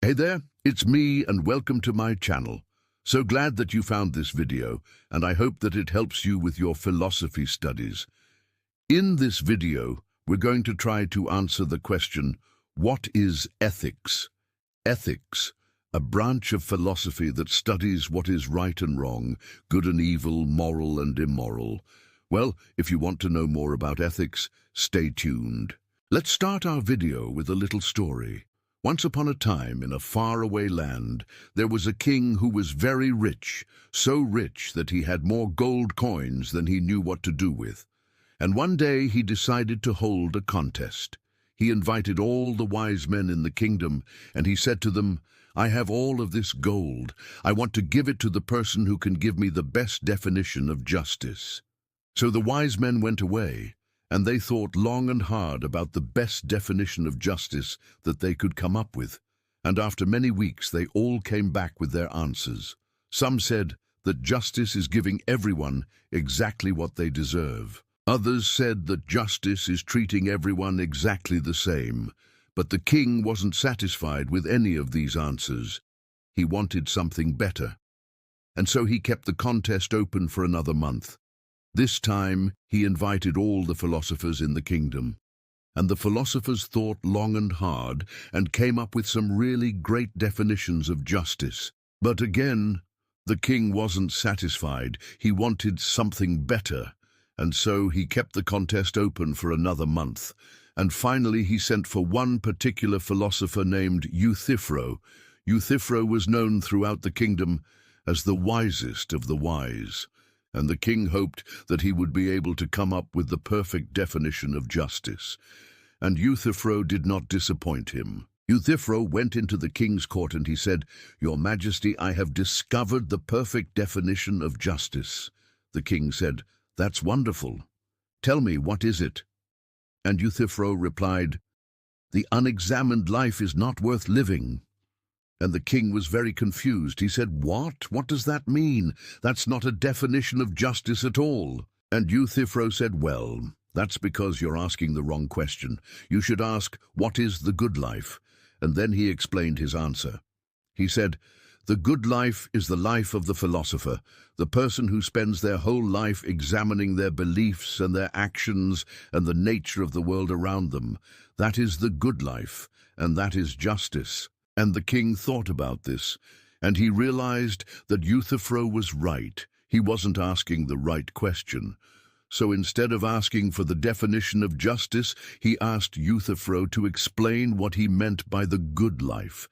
Hey there, it's me and welcome to my channel. So glad that you found this video, and I hope that it helps you with your philosophy studies. In this video, we're going to try to answer the question, what is ethics? Ethics, a branch of philosophy that studies what is right and wrong, good and evil, moral and immoral. Well, if you want to know more about ethics, stay tuned. Let's start our video with a little story. Once upon a time, in a faraway land, there was a king who was very rich, so rich that he had more gold coins than he knew what to do with. And one day he decided to hold a contest. He invited all the wise men in the kingdom, and he said to them, "I have all of this gold. I want to give it to the person who can give me the best definition of justice." So the wise men went away, and they thought long and hard about the best definition of justice that they could come up with. And after many weeks, they all came back with their answers. Some said that justice is giving everyone exactly what they deserve. Others said that justice is treating everyone exactly the same. But the king wasn't satisfied with any of these answers. He wanted something better. And so he kept the contest open for another month. This time, he invited all the philosophers in the kingdom. And the philosophers thought long and hard and came up with some really great definitions of justice. But again, the king wasn't satisfied. He wanted something better. And so he kept the contest open for another month. And finally, he sent for one particular philosopher named Euthyphro. Euthyphro was known throughout the kingdom as the wisest of the wise. And the king hoped that he would be able to come up with the perfect definition of justice. And Euthyphro did not disappoint him. Euthyphro went into the king's court and he said, "Your Majesty, I have discovered the perfect definition of justice." The king said, "That's wonderful. Tell me, what is it?" And Euthyphro replied, "The unexamined life is not worth living." And the king was very confused. He said, "What? What does that mean? That's not a definition of justice at all." And Euthyphro said, "Well, that's because you're asking the wrong question. You should ask, what is the good life?" And then he explained his answer. He said, "The good life is the life of the philosopher, the person who spends their whole life examining their beliefs and their actions and the nature of the world around them. That is the good life, and that is justice." And the king thought about this, and he realized that Euthyphro was right. He wasn't asking the right question. So instead of asking for the definition of justice, he asked Euthyphro to explain what he meant by the good life.